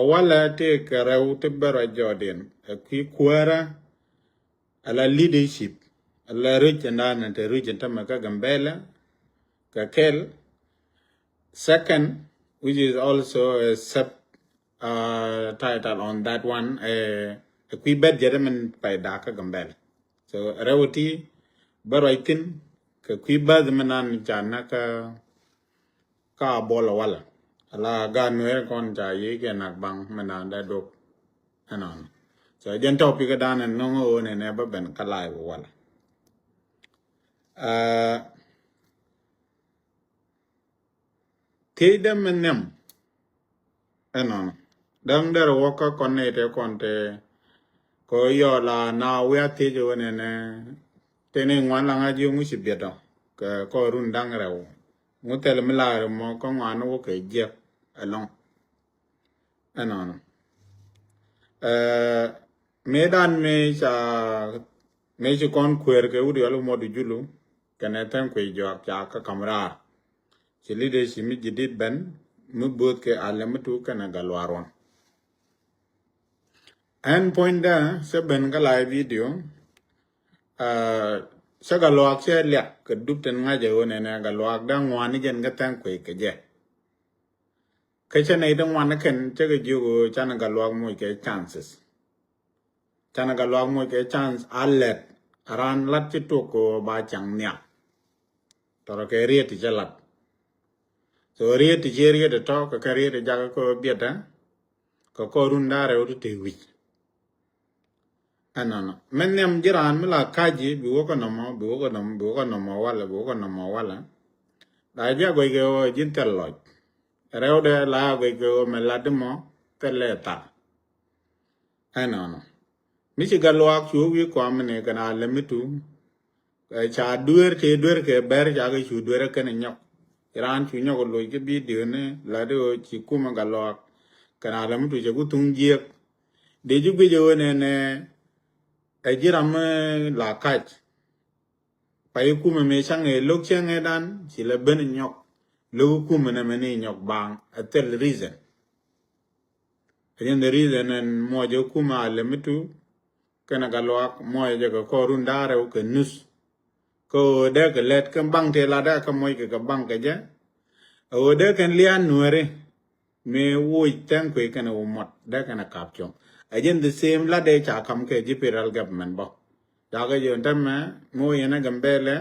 awala te karau te bara Jordan ki kuara ala leadership ala region na te region tamaka Gambela kakel. Second, which is also a sub title on that one, a quibet gentleman by Daka Gambel. So Rawati Baraitin ka quiba the manan janaka ka bola wala. Ala ganwe kon jaye nakbang mananda dok anon. So jen topic dan and no and never been kalai wala. Tidem and nem anon. Dang der waka konete konte ko yo la na we ate jo ne tene ngwan la nga ju mu sibeto ko run dang rew mu tel mi la mo ko ngwan wo ke je along anon medan me ji kon kwer ke udi alu modu julu kana tan ko jo ka kamra ci leadership mi jidit ben mu bot ke alamatu kana galwaron. And point da se ben ka live video sa galwak se lek ke dup ten nga je wona na galwak da ngwan jen ga tan kwe ke je ke che nei dong wan ken che ge ju chan galwak mo ke chances chan galwak mo ke chance allet ran lat chi to ko ba chang nya to ke ri ti jalat so ri ti je ri de to ka ri de ja ko bieta ko run da re o ti wi anano menyam jiran mila kaji biwoko nomo wala da ja go ge jintel loj rewde la go ge meladmo teleta anano misi galwak chu wi ko amne kana lemitu cha duer ke ber ja ge chu duer ke nyok iran chu nyok lo ge bi de ne la de chi kuma galwak kana lemitu je gutung jiek de ju ge jo ne ajiram la kaj pai kuma me change lok change dan sila ben nyok lo kuma na meni nyok bang atel reason again the reason and mo je kuma lemitu kana galwak mo je ko rundare o ke nus ko de ke let kan bang te la da ka mo ke bang ke je o de kan lian nuere me wo tan ko kana o mot da kana kapchong again the same la de cha kam ke federal government bo daga yon tamma mo yana Gambele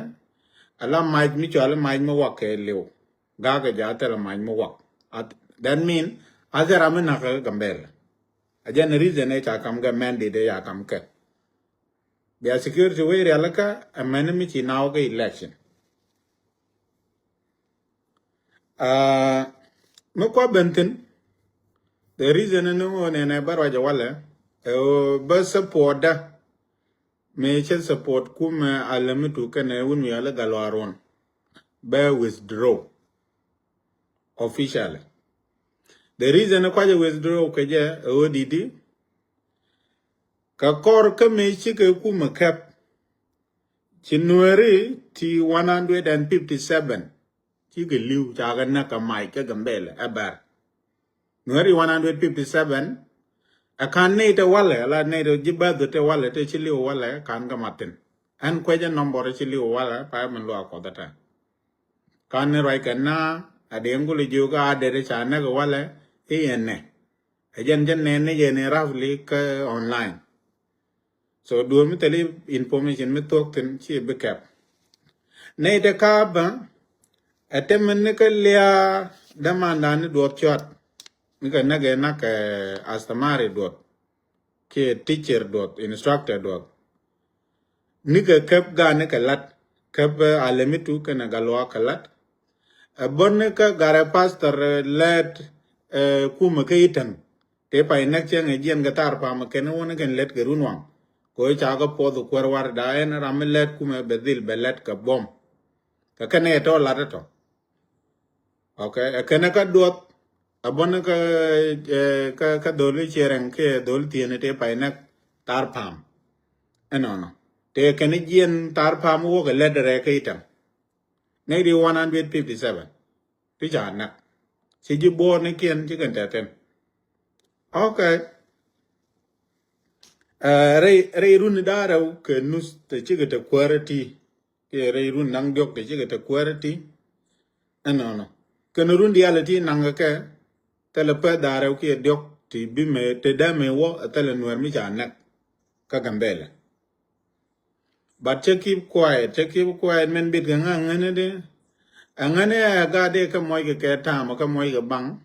ala maj mi chola maj mo wak lew gaga jata la maj mo wak that mean azara men na Gambele again reason e cha kam ga mandate de ya kam ke be security we realaka amene mi chi naw ga election mo ko benten the reason no ne barwa jawala ba support da me chen support kuma alamitu kana wun mi ala galwaron ba withdraw officially the reason kwa withdraw kaje odidi ka kor ka me chi ka kuma kap chinuari ti 157 chi ga liu cha ga na ka mai ka Gambele abar nuari 157 akan ne te wale la ne do jibado te wale te chili wale kan ga matin an kweja number chili wale pa man lo ko data kan ne rai kan na adengul juga ade de chana ga wale ene ajen ne je ne roughly ka online so do mi tele information mi tok tin chi backup ne de ka ba atem ne ka lia damanda ne do chot mi ka nage nak astamari dot ke teacher dot instructor dot nika kap ga ne kalat kap alamitu kana galwa kalat bonne ka gara pastor let kuma kaitan te pa inak chen ejien gatar pa ma ken wona ken let ke runwang ko cha ga podu kwarwar da en ramelet kuma bedil belet ka bom ka kane to la to okay kana ka dot abon ka doli chereng ke dol tiene te painak tar pam enono te kene jien tar pam wo ke ledere ke itam ne di 157 ti jana si ji bo ne kien ji kan taten Okay. Ray run dara ke nus te chiga te quality. Ke ray run nang diok te chiga te quality. No. Ke run reality nang ke telepe dara ke diok ti bi me te da me wo tele nuer mi janak ka gambele. But keep quiet, men bit nga ngane de. Angane ga de ka moy ke tam ka moy ke bang.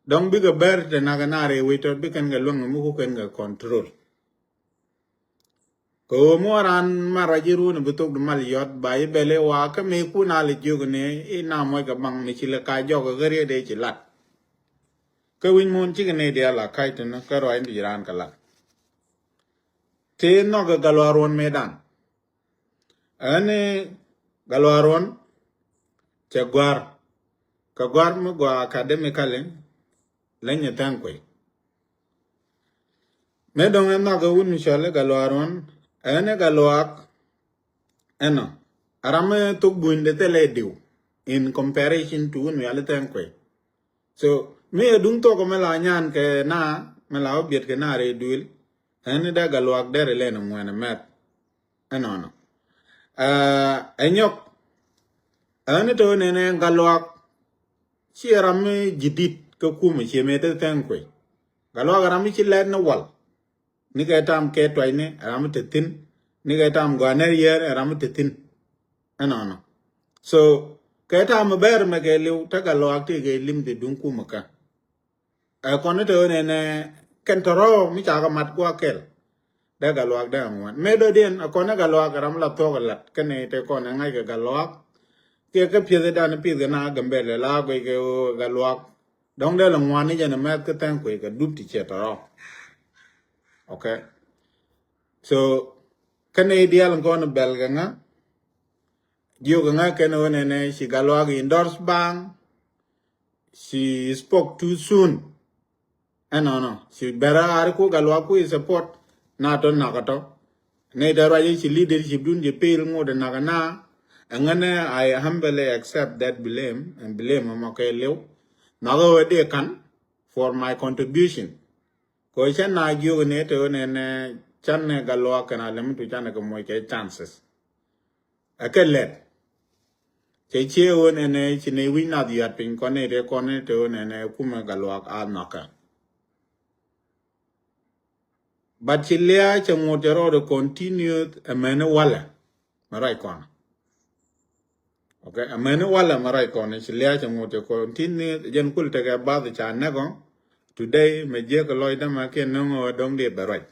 Dong bi ga ber te naganare wito bi kan ga long mu ko kan ga control. Ko moran marajiru ne betok de mal yot ba bele wa ka me ku na le jogne e na moy ga bang ni chile ka jogo gare de chilat. Ka win mon chi ne de ala kai te na ka ro indi ran kala. Te no ga galwaron medan. Ane galwaron che gwar ka gwar mo gwa academically lenya tankwe. Me dong na ga wun shale galwaron ane galwak eno arame tok buinde tele diu in comparison to un yale tankwe. So me dung to ko mela nyan ke na mela obiet ke na re duil ane da galwak dere le no mwene met eno no. Enyok ane to nene galwak si arame jidit ka kuma si me te tankwe. Galwak arame si led na wal. Ni kay tam ke toy ne aram tetin ni kay tam gwaner yer aram tetin ano so kay tam ber me ke liu ta ga lo akti ke lim de dun ku maka a kono to ne kentoro mi cha ga mat kwa kel da ga lo ak da mo me do den a kono ga lo ak ram la to ga lat kene te kono ngai ga lo ak ke pye da na pi ga na ga mbele la ko ke ga lo ak dong de la ngwan ni ja na me ke tan ko ga dup ti che to. Okay. So, Canadian gonna belganga, Dioganga Kenone, she galwag endorsed bang, she spoke too soon. And no, she better arco galwaku is support, not on Nagato. Neither she leadership doing the pale more than Nagana, and then I humbly accept that blame and blame Mamakelo. Nago they can for my contribution. Question na you need to and chan galwa can limit to chan moike chances. A kellet. Che on and a chine win at the pin conne to and a kuma galwak al knocker. But Chilea chamotero continued a manawala, Maraicon. Okay, a manawala Maraicon, Chilea chamoto continued, Jan could take about the chanagon. Today, Majeka Lloyd Maken no or don't de barai.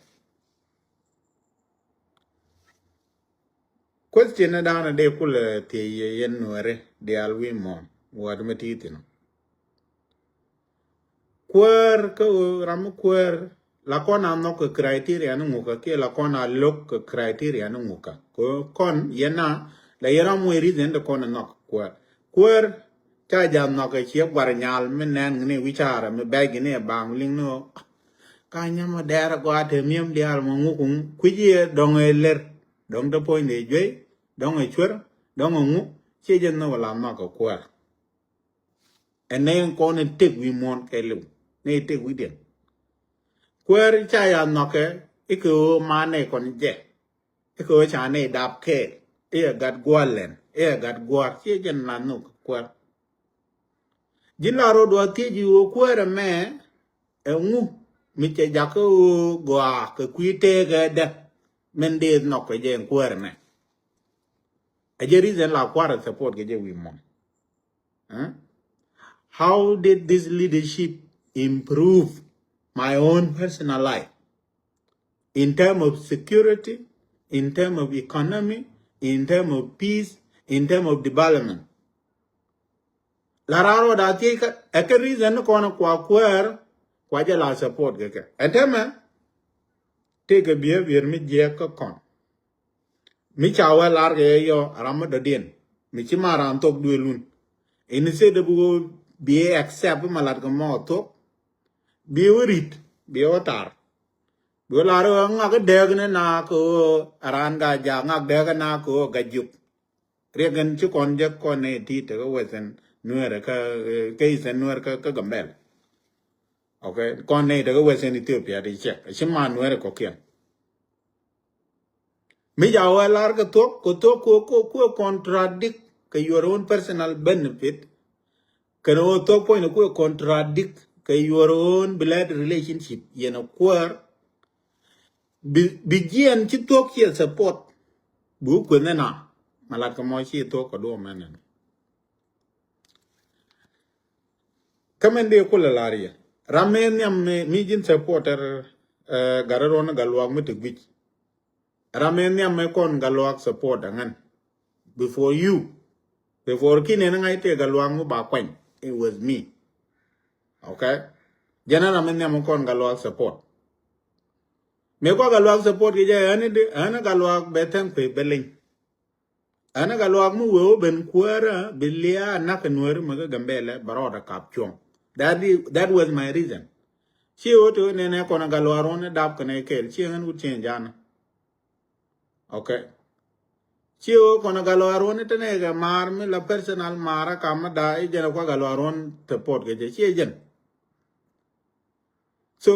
Question na down a day pull a tea yen nuere, de alwi mon, what matitino. Quer ko ram quer la kona no ko criteria no muka ke la kona look criteria no muka ko kon yena la yera mo reason de kona no quer cha jam no ke che war nyal men nan ne wichara me bag ne bang ling no ka nyama dera ko ate miem dial mo ngukun kuje dong ler dong de point de jwe dong e chwer dong ngu che jen no la no ko quer and then kona take we mon ke lu ne te widien quer cha ya no ke iku mane kon je iku cha ne dap ke e gat gwalen e gat gwar che jen la no quer jilaro do ti ji o quer me e ngu mi che ja ko gwa ke kwite ga de men de no ke je quer me a je reason la quar support ke je wi mon how did this leadership improve my own personal life? In terms of security, in terms of economy, in terms of peace, in terms of development. Lararo da tika eke reason kono kwa kwer kwa jala support keke. Entema take a behavior mi jeka kon. Mi chawa large yo arama da dien. Mi chima ran tok duelun. Inise de bugo be accept malat ko mo tok. Be rit, be otar. Bularo ngak degne na ko aran ga ja ngak dega na ko gajuk regen chu kon je kon ne ti te ko wesen nuer ka isen nuer ka gambel. okay con ne de Western Ethiopia di check chima nuere ko kien mi ja wa lar ko contradict ke your own personal benefit can to point ko contradict ke your own blood relationship kwar begin to talk here support bu ko na malat ko mo chi to ko do manen kamende ko la laria ramen yam mi jin supporter gararon galwa mutu ramen yam me kon galwak support angan before kine na ngai te galwak mu ba kwen it was me okay jana ramen yam kon galwak support me ko galwak support ge ja ana galwak beten pe beling ana galwak mu wo ben kwara bilia nakanwer maga gambele baroda kapchong that was my reason chi oto ne ne kon galwaron dab kane kel chi ngan u chen jana okay Chio kona galoaron itene ga mar me la personal mara kama da e jena kwa galoaron te pot ge je jen so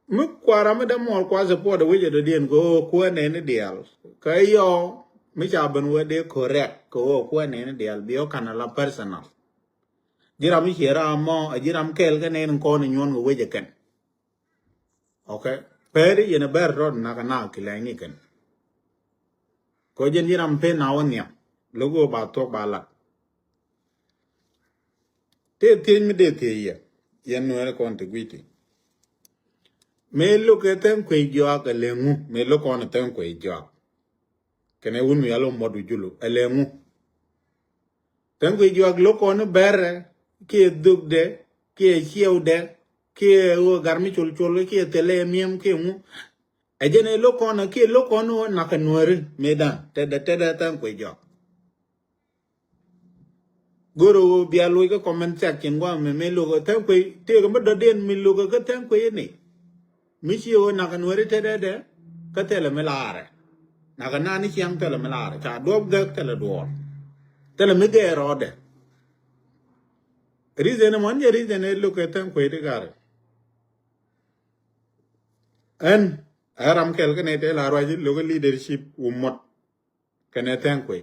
mu kwara me da mol kwa support we je do dien go ko ne ne dial kayo mi cha ban we de correct ko ne ne dial bio kana la personal jira mi hera mo jiram kel ga ne ko ne nyon go we je ken okay peri yena ber rod na kana kilangi ken ko jen jiram pe na wonya logo ba to ba la te mi de te ye yen no re kon te gwiti me lo ke ten kwe jwa ka lengu me lo kon ten kwe jwa kene un mi alo modu julu elengu ten kwe jwa lo kon bere ke dug de ke chiew de ke o garmi chul chul ke tele miem ke mu ejene lo kon na ka nuere medan te de ten kwe jwa goro bialo ka comment section wa me lo ko ten kwe te ko mdo den mi lo ko ten kwe ni misio na ka nuere te de ka tele melare na ka nani chiang tele melare cha dob ga tele do tele me ge rode reason mon je reason e lo ko ten kwe de gar en aram kel ka ne te la ro ji lo ko leadership umot ka ne ten kwe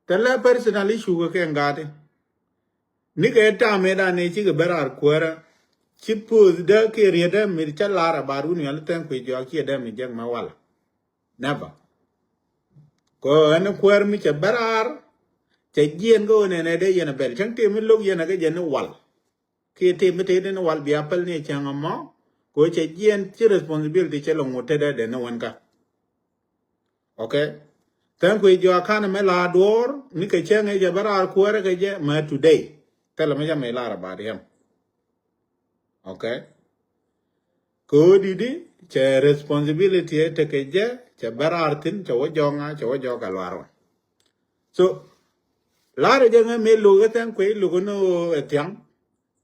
tele personal issue ko ke ngade ni ke ta me da ne chi ke berar kwara chi puz da ke rieda mir cha lara baru ni al ten kwe jo ki da mi jeng ma wala never ko en kwar mi cha berar cha jien go ne ne de yena bel chang te mi log yena ke jen wal ke te mi te ne wal bi apel ne chang mo ko cha jien chi responsibility che long te de ne wan ka okay ten kwe jo kana me la dor ni ke chang e ja berar kwar ke je ma today tell me ja me lara ba dem okay ko didi che responsibility te ke je che berar tin che wo jonga che wo jo ka lwaro so lara je me lu ga ten kwe lu no etiang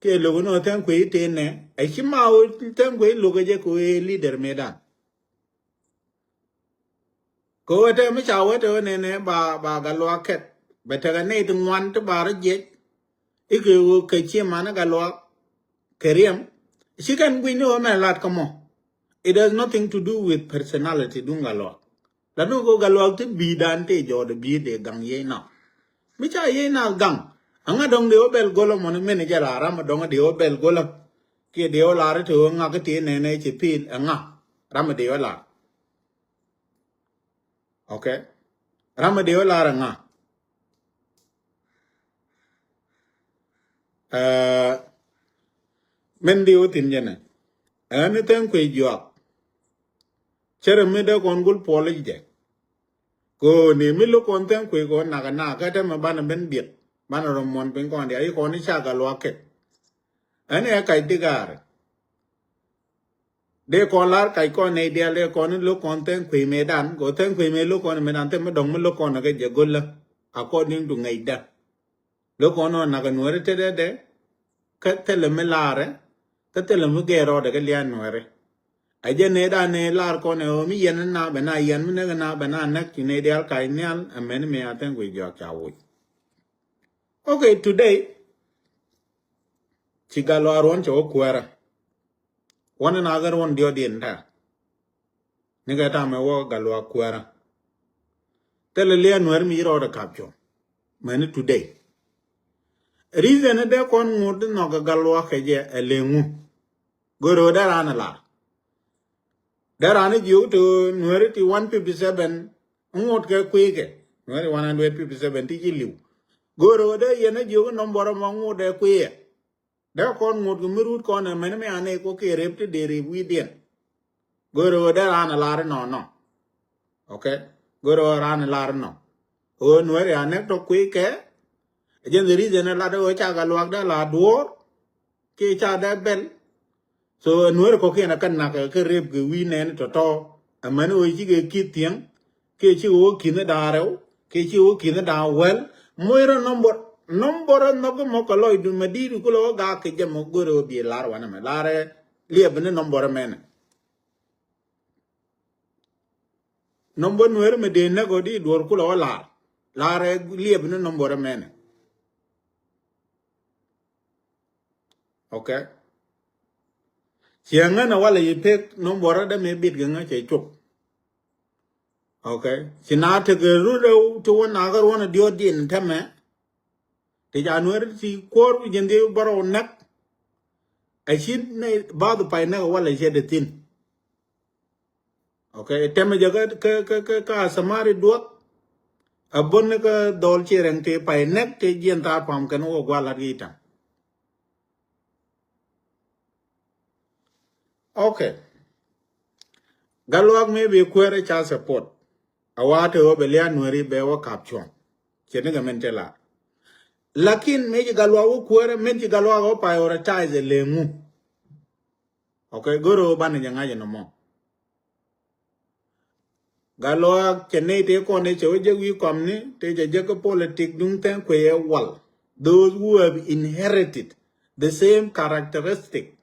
ke lu no ten kwe te ne ai chi ma o ten kwe lu ga je ko leader medan ko te me cha wo te ne ba ga lo ket ba te ga ne tu wan tu ba ra je ike wo ke chi ma na ga lo keriem she can win no me lat kamo it has nothing to do with personality dunga lo la no go ga lo te bi dan te jo de bi de gang ye na mi cha ye na gang anga dong de obel golo mon men ja la ram dong de obel golo ke de o la re to nga ke ti ne chi pil anga ram de o la okay ram de o la nga men de o tin jena ane ten kwe jo chere me de kon gul pole je ko ni mi lo kon ten kwe ko na ka te ma bana ben biet bana ro mon ben kon de ai ko ni cha ga lo ke ane ka digar de ko lar kai ko ne de le kon lo kon ten kwe me dan ko ten kwe me lo kon me dan te ma dong me lo kon na ke je gol according to ngai da lo kon no na ga nuere te de ka te le me lare ka te le me ge ro de ke lian nuere aje ne da ne lar ko ne o mi yen na be na yen ne na be na na ki ne del kai nyal amen me aten we jo cha wo okay today chigalo aron cho kwara one another one dio di enta niga ta me wo galwa kwera tele le anwer mi ro da capture many today reason de kon ngud no ga galwa keje elengu goro da rana la da rana ju to nwer ti 157 ngot ke kwege nwer 157 ti liu goro da yena ju number mo ngode kwe da kon ngud mirut kon men me ane ko ke repte de re widien goro da rana la no okay goro rana la no o nwer ane to kwe ke jen the reason la do cha galwa da la duor ke cha da bel so nuer ko kena kan na ke rep ke wi nen to aman o ji ke kitiang ke chi o kina daro ke chi o kina da wel moira number no ko mo ko loy du madiru ko lo ga ke jam goro bi lar wana me lare lieb ne number men number nuer me de na go di dor ko lo lar lare lieb ne number men okay sianga na wala yipek number da me bit ga che chop okay sinate ke rudo to na gar wona dio din tame te january si kor jende baro nak a shin ne badu pai na wala jede tin okay teme jaga ka samari duot abon ka dol chereng te pai nak te jenta pam kan o gwala rita okay galwak me be kwere cha support awate o be lia nweri be wo capture chene ga mentela lakin meji galwa wo kwere meji galwa wo prioritize lengu okay goro bana nyanga no mo galwa chene te ko ne chewe wi komni te je ko politic dun ten ko ye wal those who have inherited the same characteristic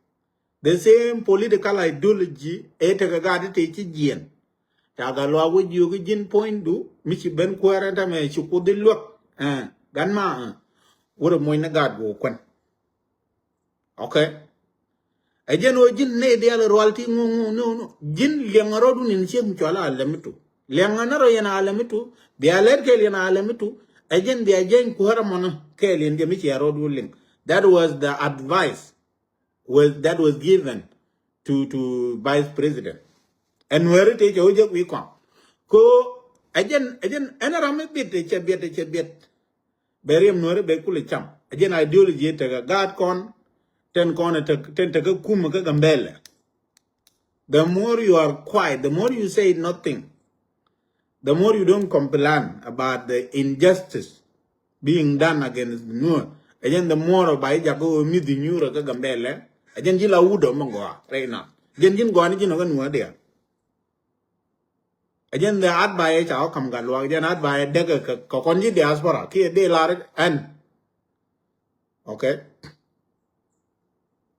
the same political ideology ete ga gadi te chi jien ta galwa wo ju gi jin point du mi ci ben kwere ta me ci ko di lok gan ma wuro moy na gad go kwen okay ejen o jin ne de ala royalty no jin lengaro du nin chem chola alamitu lengana ro yana alamitu bi aler ke yana alamitu ejen bi ejen ko haramono ke len de mi ci aro du ling that was the advice that was given to vice president and where te jo je wi ko ejen enara me bit che biet beriem nore be kule cham ejen ideology te ga gad kon ten kone ten te kuma ka gambele the more you are quiet the more you say nothing the more you don't complain about the injustice being done against the Nuer again the more by jago mi di nyura ka gambele again jila udo mongo right now jin go ni jino ka Nuer dia again the ad by chao kam galwa again ad by de ka konji diaspora ki de la en okay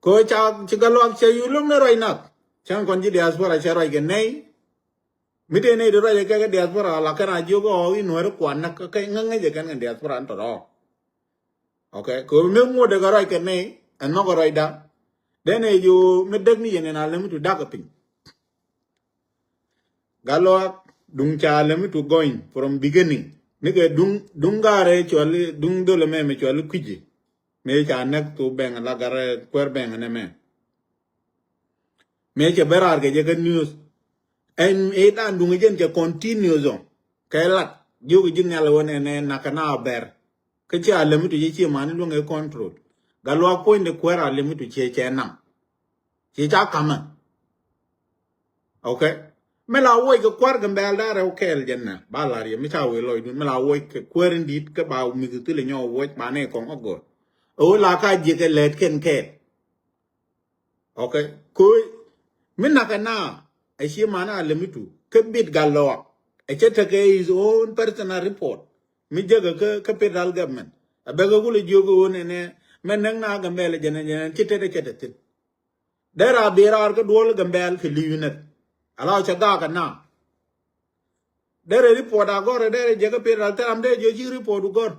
ko cha chigalwa che yulung ne right now chan konji diaspora che right gen nei mite nei do right ka diaspora la kana jogo o Nuer kwan na ka nganga je kan diaspora anto ro okay ko me mo de right ken nei en no go right da then you me dag ni yen na lemu to dagapin galwa dung cha lemu to going from beginning nige dung gare chwali dung do le me chwali kuje me cha nek to beng la gare kwer beng ne me che berar ke je news en e dan dung jen che continuous on kelat jogi jin yalla wona ne nakana ber ke cha lemu to je chi man lu nge control galwa point de kwera lemu to che nam che cha kama okay mela woy ke kwar gambel da rew kel jenna balari mi cha we loy dun mela woy ke kwerin dit ke ba mi ke le nyo woy ba ne kon ogo o la ka je ke let ken ke okay ko min na kana e shi mana limitu ke bit gallo e chete ke his own personal report mi je ke federal government abega gule jogo ne men na gambel jenna chete tin dera birar ke dol gambel ke liunet ala cha ga kana dere report agora dere je ke federal teram de je ji report gor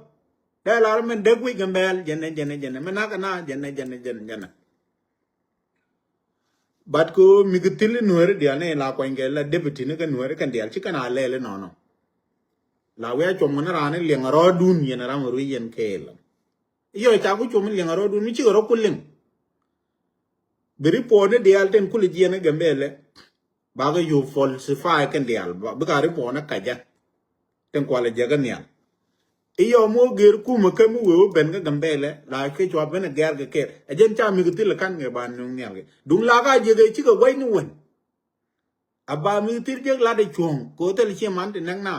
de la men de wi gambel jenne men na kana jenne but ko migitil nuere dia ne la ko ngela deputy ne kan nuere kan dia chikana lele no la we chom na rane le ngaro dun yen ram ru yen kel yo cha ku chom le ngaro dun mi chi ro kulim beri pone dia ten kul jene gambele baga you falsify kan dia ba ga ri pona kaja ten kwale jaga nya iyo mo ger ku ma kam we ben ga gambele la ke chwa ben gar ga ke ajen cha migitil kan nge ban nu nya ge dung la ga je ge chi ga wai ni won aba migitil je la de chong ko tel chi man de nang na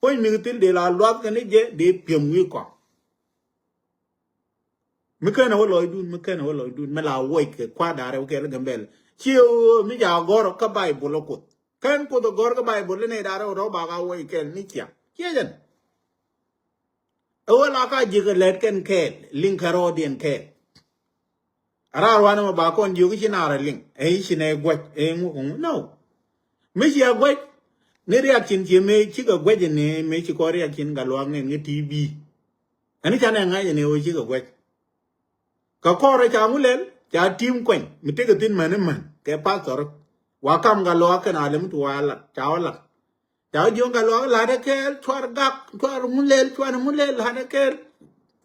poi migitil de la lwa kan je de piem wi ko mi kana wo loy dun mi kana wo loy dun mala wo ke kwa dare wo ke la gambel chiu mi ja goro ka bible ko kan ko do goro ka bible ne dare ro ba ga wo ke ni kya jen o la ka ji ga let ken ke link ro dien ke ara wa na ba kon ju ki na ra link e chi ne gwa e ngu ko no mi chi gwa ne ria chin chi me chi ga gwa ne me chi ko ria chin ga lo ne ni tv ani cha ne nga ne o chi ga gwa ka kore cha ngulel cha tim kwen mitege tin man ke pastor wa kam ga lo ka na lem tu wala cha wala cha jo ga lo la de ke twar gak twar mulel la de ke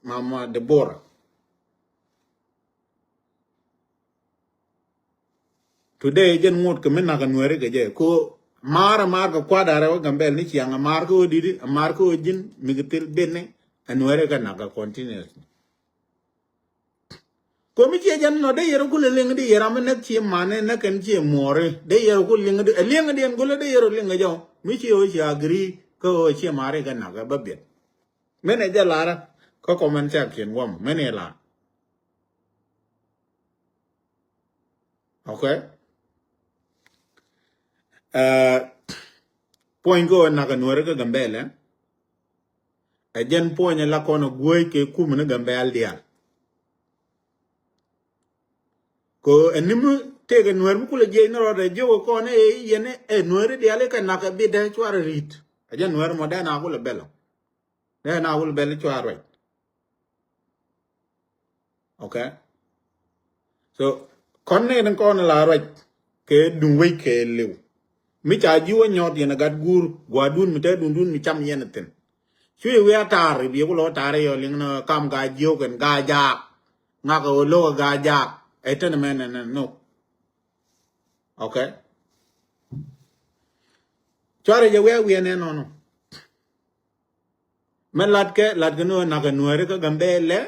mama de bora today jen ngot ke men na ga nwere ke je ko mar ga kwa dare wa gambel ni chi anga mar ko didi mar ko jin migitil benne anwere ga na ga continuous komi che jan no de yero kule ling de yera me nak chi mane na kan chi more de yero kule ling de den kule de yero ling jo mi chi o chi agree ko chi mare ga na ga babet mene ja lara ko comment section wom mene la okay point go na ga nuere ga gambele a jen point la kono goy ke kum na gambel dia ko enimu tege nuer mu kule je no re jo ko ne yene e nuer dia le ka na ka bi de chwar rit a jen nuer mo da na kule belo de na kule belo chwar right okay so konne nan kon la right ke dun we ke lew mi cha jiwo nyot yena gat gur gwa dun mi te dun mi cham yen ten chui we atar bi ko lo tare yo ling no kam ga jiwo ken ga ja nga ko lo ga ja e ten men no okay chare je we ne no no men lat ke no na ga nuere ka gambele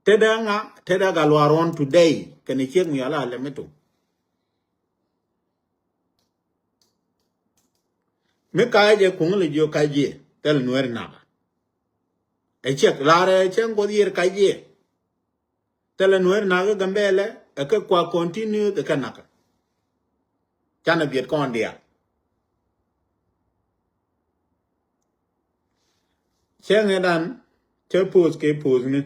teda ga lo aron today ken chek mi ala le meto me ka je kung le jo ka je tel nuer na e chek lare chen go dir ka je tel nuer na ga gambele e ka kwa continue de kanaka chana biet kon dia chen edan che pos ke pos ni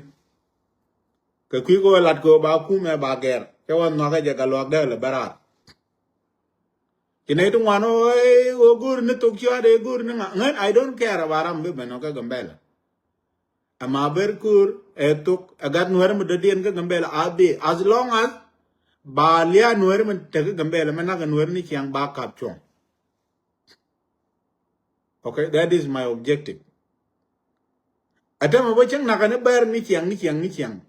ka kwi go lat go ba ku me ba ger che wan no ga je ga lo de le barat kine tu wano o gur ni to kya de gur ni ngan I don't care about am be no ka gambele ama berkur etuk agar nuer mu de dien ka gambele abi as long as ba lia nuer mu te ka gambele mana ka nuer ni chiang ba kap chong okay that is my objective atama bo chang na ka ne ber ni chiang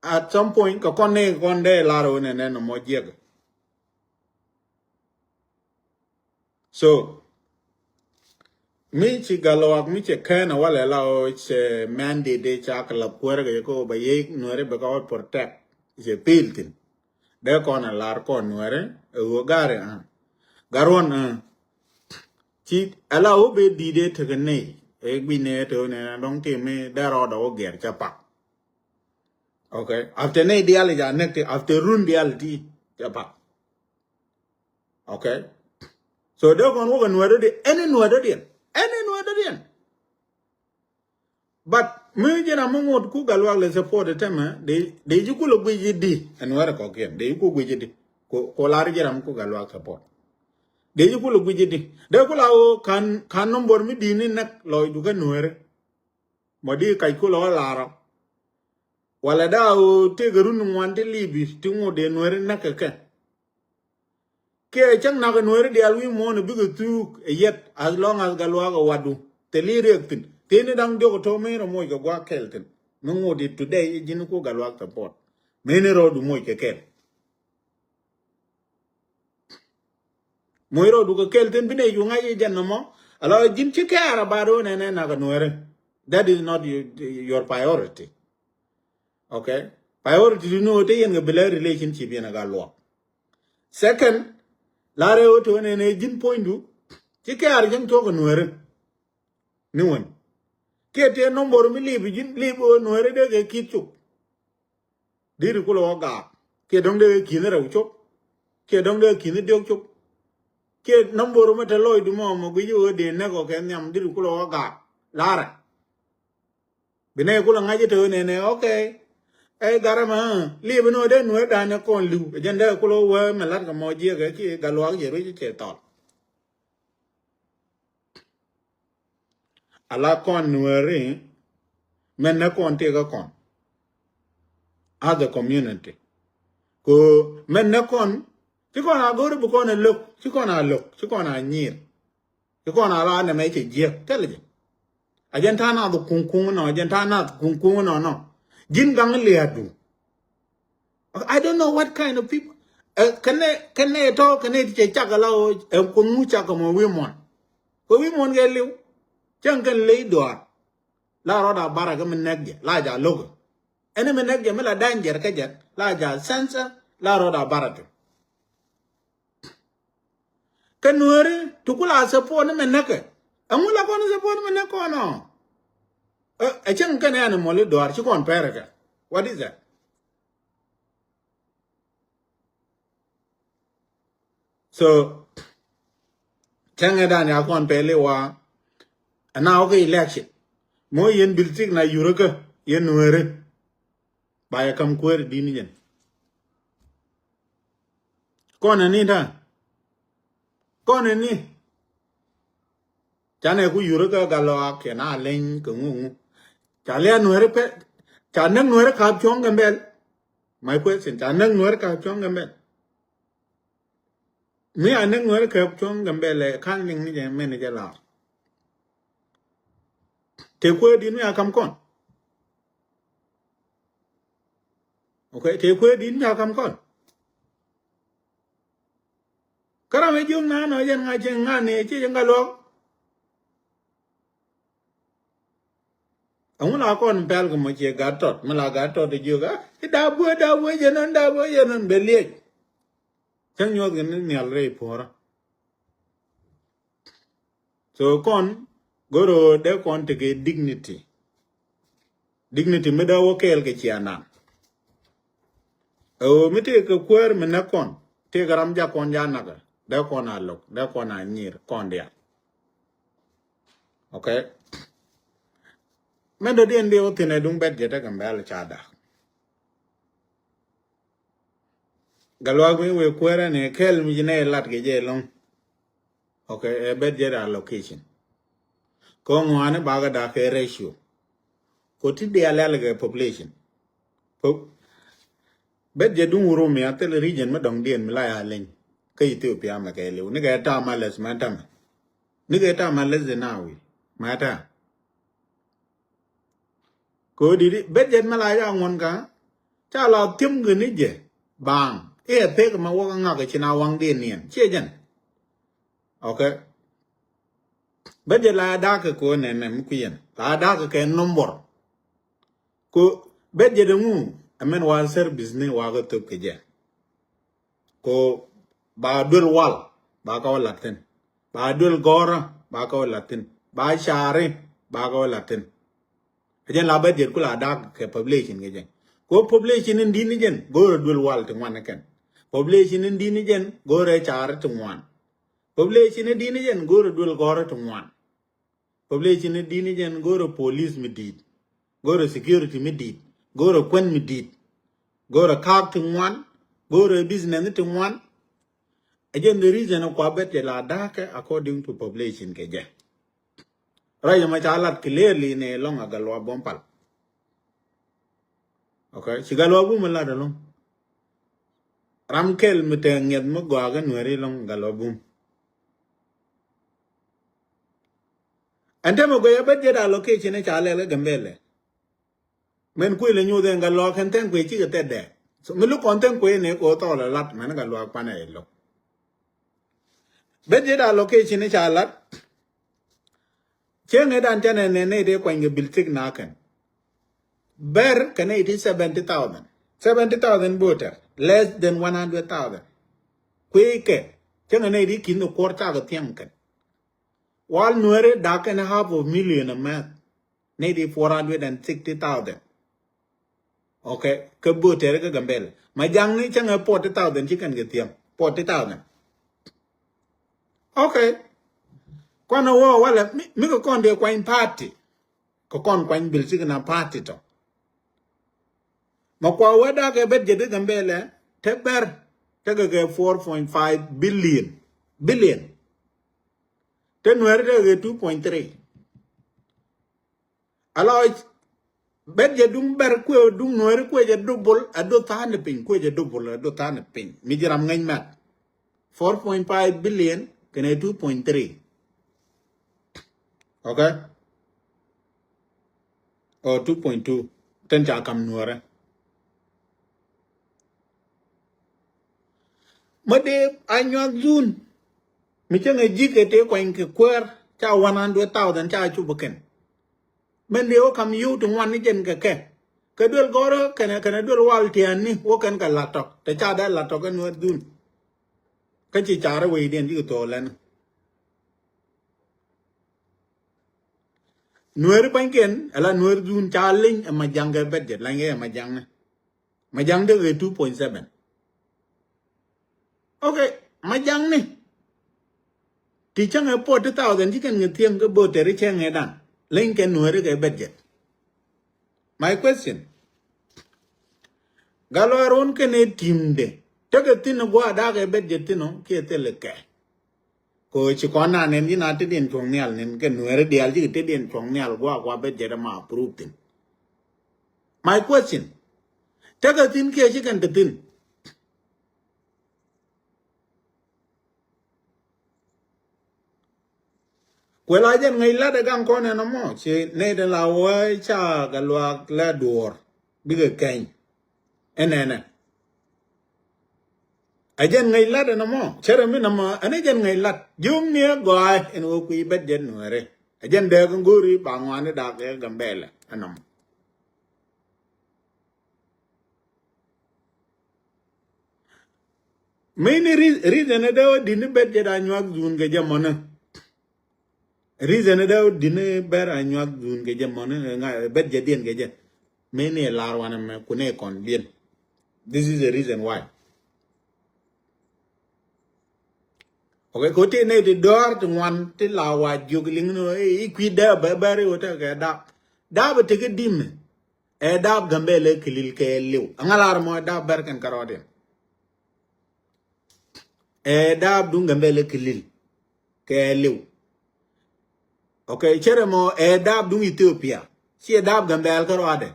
at some point ka konne la ro ne no mo jeg so mi chi galawak mi che kana wala la o che mandate de cha ka la puer ga ko ba ye nuer be ka protect je piltin de kona lar kon nuer e wo gare garon chi ala o be dide te ne e bi ne to ne dong ti me da ro do ger cha pak okay after ne dial ja ne after run dial ti cha pak okay so de kon wo nuer de any nuer de but me jena mo ngot ku galwak le support tema de ju ku lo gwi di nuer ko ken de ku gwi di ko lar jera ko galwak support de ju ku lo gwi di de ku la o kan nombor mi di ni nak loy du ga nuer mo di kai ku lo lara wala da o te garun mo ante libi ti ngo de nuer nak ka ke chang na nuer di alwi mo no big tu yet as long as galwa ga wadu te li rektin te ne dang jogo to me ro moy ga gwa kelten no ngodi today jin ko galwa support me ne ro du moy ke kel moy ro du ko kelten bine yu ngai jen no mo alo jin ci ke ara baro ne ne na ga nuer that is not your priority okay priority you know te yen ga bela relationship yen ga lo second lare o to ne jin point du ci ke ar jang to ga nuer ni won ke te nombor mi libi jin libo nuer de ke kitu diri kulo ga ke dong de kine raw chop ke dong de kine diok chop ke nombor ma te loy du mo gi yo de ne ko ke nyam diri kulo ga lara bine kulo ngaje to ne okay e garama libi no de nuer da ne kon lu jende kulo we melat ga mo je ga ki ga lo je ro che to ala kon nuer men ne kon te ga kon other community ko men ne kon ci kon a gore bu kon lok ci kon a lok ci kon a nyir ci kon a la ne me ci je telje agenta na du kunkun no agenta na kunkun no jin gang le adu I don't know what kind of people can they talk can they che chakala ko mu chakamo wi mon ko wi mon ge liu chang kan le do la roda bara ga men negge la ja logo ene men negge mela danger ka jet la ja sense la roda bara Kanuere, Tukula support him and necker. And will I gonna support him and neck or no? A chunk can animal door, she can't parrot. What is that? So, Changadan Yakon Pelewa, and now okay election. More yen building na Yuraka, yen nuere, by a come queer dinian. Con Anita, con any. Chane ku Yuraka Galoak and I lane Kungu. Chalian nuere pet, Chanang nuere cap chong and bell. My question, Chanang nuere cap chong and bell. Me I nang nuere cap chong and bell, can't ning me manager law. Take word in me, I come con. Okay, take word in me, I come con. Karame jung na no yen nga chen nga ne chi nga lo. Ang la kon pel ko mo che gatot, mala gatot de juga. Da bu yenon belie. Chang yo gen ni al re pora. So kon goro de kon te ge dignity. Dignity me da wo kel ke chiana. O me te ko kwer me na kon. Te garam ja kon ja naga. Da kon a lok, da kon a nyir kon dia. Okay. Men do dien dio tine dung bet jeta kambel chada. Galwag mi we kwera ne kel mi jine lat ge je long. Okay, a bet jeta location. Ko ngwane baga da ke ratio. Ko ti dia lelge population. Bet je dung uro mi atel region ma dong dien mi la ya len. Ke Ethiopia ma ke liu. Ni ga ta males ma tam. Ni ga ta males de nawi. Mata. Ko di bet jet ma la ya ngon ka. Cha la tim ge ni je. Bang. E pe ka ma wa nga ka china wang dien nien. Che jan. Okay. Bet je la da ka ko ne ne mu kuyen. La da ka ke nombor. Ko bet je de ngu. Amen wa service ni wa ga to ke je. Ko ba dul wal. Ba ka latin. Ba dul gora. Ba ka latin. Ba share. Ba ka latin. Ajan la bet je ku la da ke population ke je. Ko population in dini jen. Go dul wal to one ken. Population in dini jen. Go re char to one. Population in dini jen. Go dul gora to one. Population in dini jen. Go police medit. Go security medit. Go kwen medit. Go kak to one. Go business to one. Again, the reason of Quabet la dake according to population keje. Right, my child clearly in a long agalwa bompal. Okay, Sigalwa woman lad alone. Ramkel mitenget mugwaga nweri long galobum. Ante mo goya budget allocation e chale le gambele. Men kwe le nyu den galo kan ten kwe chi gete de. So me lu konten kwe ne ko to la lat man galo pa na elo. Budget allocation e chalat. Chenge dan chane ne de kwenge biltik na kan. Ber kan it is 70,000. 70,000 voter. Less than 100,000. Kwe ke. Chenge ne di kin no quarter ga tiang kan. While nuere dark and a half of million a month. Native 460,000. Okay, kebuter ke gambel. Majang ni chang 40,000 chicken get yam. 40,000. Okay. Kwana wo wala mi ko kon de kwany party. Ko kon kwany bil chicken party to. Ma kwa wada ke bet jede gambele te ber te ke 4.5 billion. Billion. Te nuere te 2.3. Aloy bet je dung ber kwe dung nuere kwe je double ado tane pin kwe je double ado tane pin mi jiram ngany mat 4.5 billion kene 2.3 okay or 2.2 ten ja kam nuere made anyo zun mi chenge jike te kwa nke kwer cha 100,000 cha chubuken men leo kam yu to wan ni jen ke duel goro kene duel wal tian ni wo kan ka latok te cha da latok kan nuer dun ka chi chara we den ji to len nuer panken ala nuer dun cha ling ma jange budget la nge ma jang de 2.7 okay ma jang ni ti chang e 40,000 ji kan ngetieng ke bo tere cheng e dan ling ken nuer ke budget my question galo ron kene timde tege tin gwa da ke budget tino ke tele ke ko chi kona nen ji na te den chong nyal nen ke nuere dial ji te den chong nyal gwa budget ma approve tin my question tege tin ke chi kan te tin kwela jen ngai la de gang kone no mo chi ne de la wa cha galwa la dor bige ken enene ajen ngai la de no mo chere mi no mo ane jen ngai la jum ne goy en wo ku budget nuere ajen de nguri bangwane da ke gambele anam many reason de din budget anywag zun ge jamona reason de din ber anywag zun ge jamona nga budget den ge je many lar wana me kune kon bien this is the reason why okay ko te ne de dor to wan te la wa jugling no e kwi da ba bare wota ga da ba te ge dim e da gambele kilil ke lew ngalar mo da ber kan karoden e da du gambele kilil ke lew okay chere mo e da du Ethiopia si da gambele karode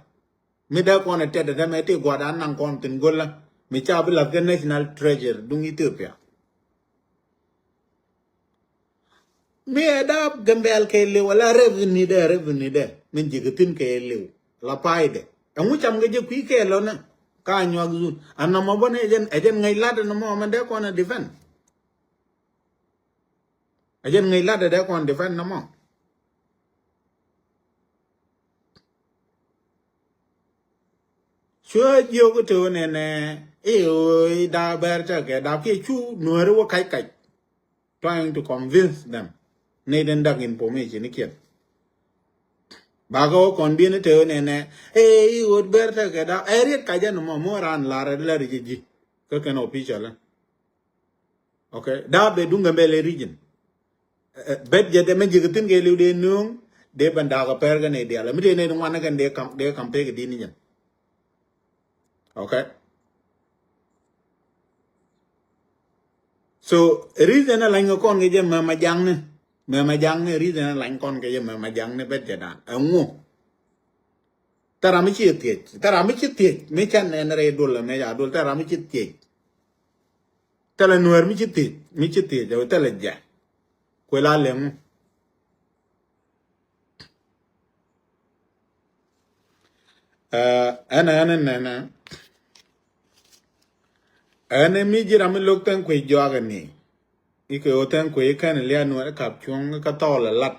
mi da ko na te da me te gwa dan nan kon tin gola mi cha bi la national treasure du Ethiopia mi da gambel ke le wala revenue de min jigatin ke le la paide amu cham ge ku ke lo na ka nyog zu anna mo bone ejen ngai lad no mo man de ko na defend ejen ngai lad de ko na defend no mo chua yo ko to ne e o da ber ta ke da ke chu no ro kai kai trying to convince them need and information again bago kon bien te ne e would berta ke da eret ka jan mo ran la la ji ko kan official okay da be dunga bele region bet je de me jigatin ge lu de nung de banda ga per ga ne dia la mi de ne wan ga de kam pe ga di ni jan okay so reason la ngo kon ge je ma jang ne reason la kon ge je ma jang ne bet je da ngu tarami chi tiech me chan en re dol me ya dol tarami chi tiech tele nuer mi chiti jo tele ja kwela lemu ana mi jira mi lok tan kwe joga ni ike otan kwe kan le nuer kap chung ka tola lat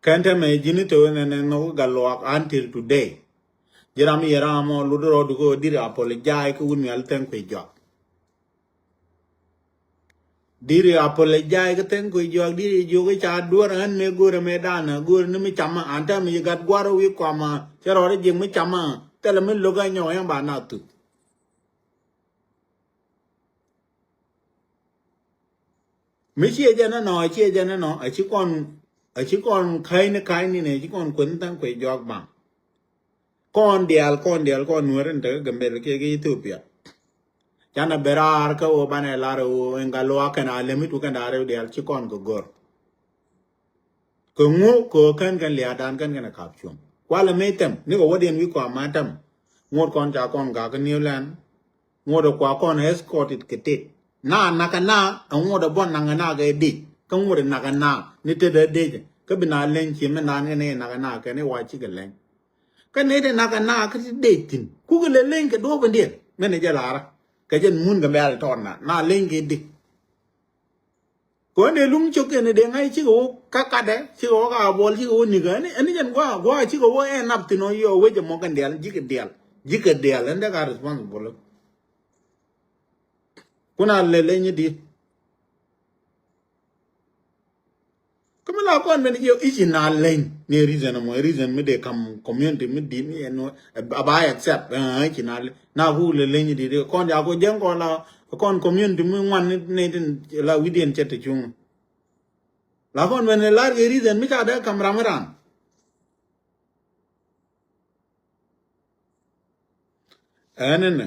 kante me jini to no galwak until today jira mi yara mo ludro dugo diri apologize ko un mi alten kwe jog diri apologize ko ten kwe jog diri joge cha duar an me gore me dana gore ni mi chama anta mi gat gwaro wi kwama chero re jing mi chama tele mi loga nyo yang ba na tu mi chia jana no a chi kon kai ni ne chi kon kun tan kwe jog bang con dial con nueren te gambel ke Ethiopia jana berar ka o bane laro engalo kana lemit u kana are dial chi kon go gor ko ngu ko kan liadan kan kana kapchum wala metem ni ko woden wi ko matam ngot kon ja kon ga ka New Land ngodo kwa kon escorted kete na nakana ngodo bon nangana ga di ka ngodo nakana ni te de ka bina len chi me na ne nakana ka ne wa chi ga len ka ne de nakana ka de tin ku ga len ka do ban de me ne ja lara ka jen mun ga mel ton na len ge di ko ne lum chok ne de ngai chi go ka de chi go ga bol chi go ni ga ne ani jen gwa chi go e nap tino yo we je mo kan del ji ka del and ga responsible kuna le ni di kuma la kon men yo isi na len ne reason me de kam community me di me no aba accept ki na hu le ni di kon ja ko jen ko la kon community me wan ne la widien chete chung la kon men la reason me ka da kam ramaran enen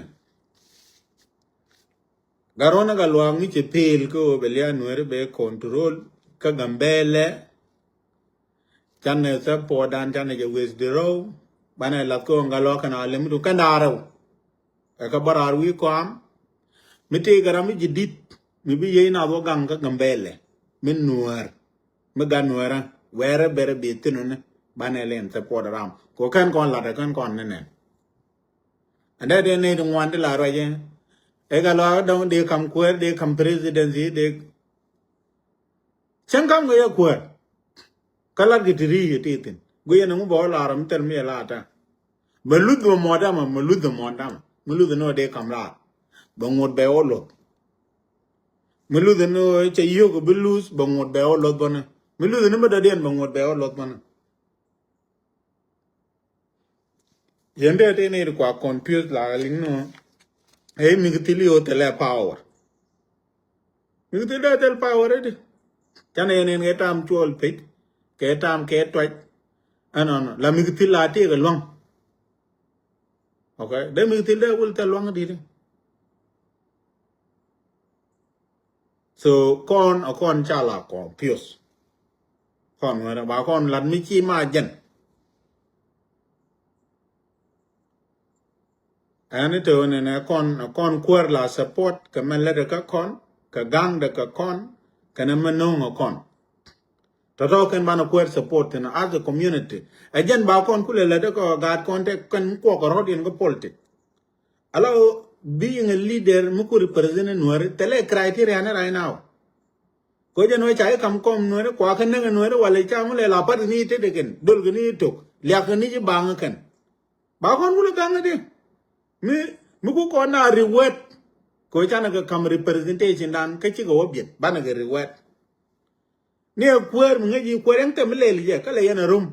garona ga luang ni che pel ko belia nuere be control ka gambele channe sa podan channe je withdraw bana la ko ngalo kana le mu kandaro ka barar wi ko am mite garami jidit mi bi yena bo gang ka gambele min nuer mi ga nuera were bere bi tinune bana len sa podaram ko kan kon la kan kon ne anda de ne ngwan de la roje egalo don de kam kwer de kam presidency de changam go ya kwer kala gitiri yetitin go ya ngu bo la ram ter mi la ta melud mo modama melud no de kam la bangod be olo melud no che yo go belus bangod be olo bona melud no ma da den bangod be olo bona yende te ne kwa confuse la ling no e mi gitili o tele power mi gitili tele power de chane ne ngetam chol pit ke tam ke twaj anon la mi gitila te ga long okay de mi gitila wul te long di so kon chala kon pios kon wala ba kon lan mi chi ma jen ani to ne kon kwer la support ka man le ka kon ka gang de ka kon kana manong kon to kan bana kwer support na as a community ajen ba kon kule le de ko gad kon te kan ko rodin ko politic allow being a leader muku represent nuare tele criteria na right now ko je no chai kam kom nuare kwa kan ne nuare wale cha mu le la pat ni te de ken dol ni to lyak ni ji bang kan ba kon kule gang de mi muku ko na reward ko cha na kam representation dan ka chi go biet bana ga reward ne kwer mu ngi kwer en tem le je ka le yana rum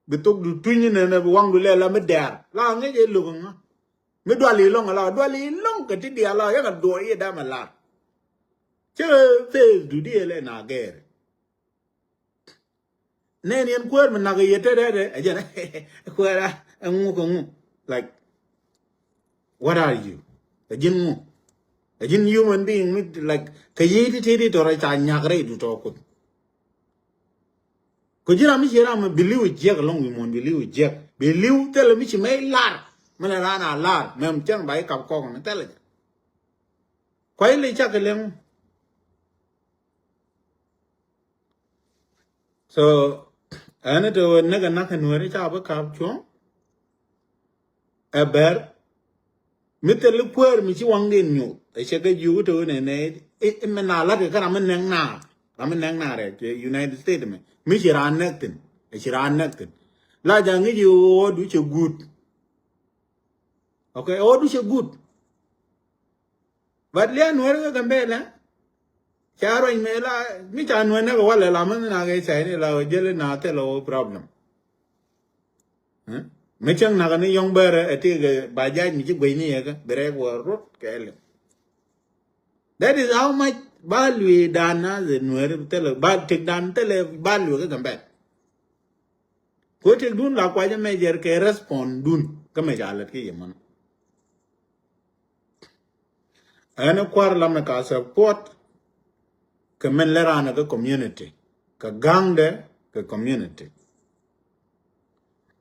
bitok du tunyi ne na wang du le la me dar la ngi je lu nga me dwali long ka ti dia la ya ga do ye da ma la che fe du di le na ger ne ni en kwer mu na ga yete de je na kwera ngu ko ngu like what are you a jin human being like ka yiti ti to ra cha nya gre du to ko ko jira mi jira ma biliu je ga long wi mon biliu je biliu tele mi chi mai lar mana rana lar mem chang bai kap ko na tele Quay lấy chắc cái lưng. So, anh to naga nak nuari cha ba kap chuang. A ber, mite lu puer mi chi wang din nyu. Ai che cái yu to ne men na la ke kana men nang na. Ramen nang na re ke United States me. Mi chi ran nak tin. Ai chi ran nak tin. La jang yu du che good. Okay, du che good. But le nuari ka gambe la. Charo in me la mi cha nuari na ko wala la men na ga sai ni la jele na te lo problem. Mấy chân nào cái yong bơ rồi thì cái bà giai mình chỉ quỳ như vậy cái bere của rốt cái lên. That is how much value dana the nuôi tell ba take dan tell value cái gambe. Có take dun là qua cho mày giờ cái respond dun cái mày trả lại cái gì mà. Anh qua làm cái cả support cái mình lấy ra cái community cái gang đấy cái community.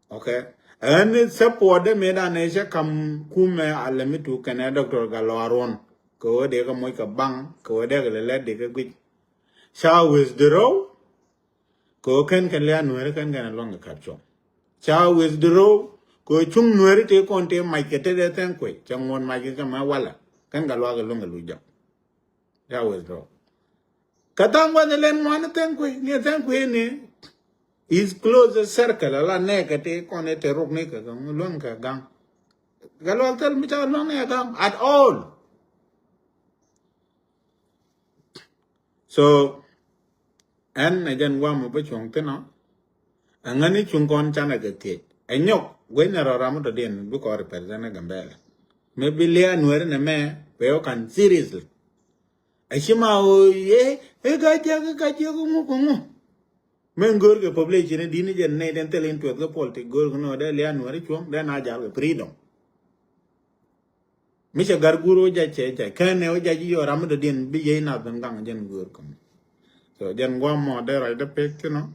Okay. And support the medanesha kam kume alamitu kana Dr. Galaron ko de ka moy ka bang ko de ka le de ka gwi cha withdraw ko kan le nuer kan kana long ka cho cha withdraw ko chung nuer te kon te mai ke te de tan ko changon mai ka ma wala kan ga lo ga long ga lu ja cha withdraw katangwa de len man tan ko ni tan ko ni is close circle la nekate konete rok ne ka long ka gang galwal tel mi ta long ne gang at all. So en ajan wa mo be chong te no angani chung kon chana ke te enyok we na ram to den bu ko represent gambela me bilia nuer ne me we kan seriously ashima o ye e ga ja ko mo men gor ke population di ni jen ne den telen to the politic gor no de le anwari chuom de na jar freedom mi se gar guro ja che kan ne o ja ji yo ram de den bi ye na dan gang jen gor kom so jen gwa mo de ra de pek no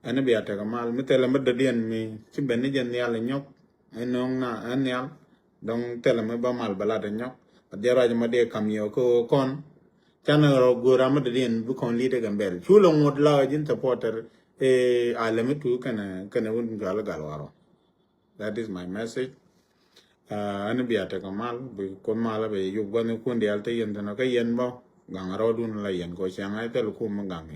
ene bi ata kamal mi tele med de den mi ci ben jen ya le nyok enong na an ya dong tele me ba mal bala de nyok de ra ma de kam yo ko kon chana ro gora ma de den bu kon li de gambel chulo ngod la jin supporter alame tu kana un gal waro. That is my message. Ani bi ata kamal bi kon mala be yu gwan ko ndi alta yen na ka yen ba gang ro dun la yen ko changa tel ko ma gang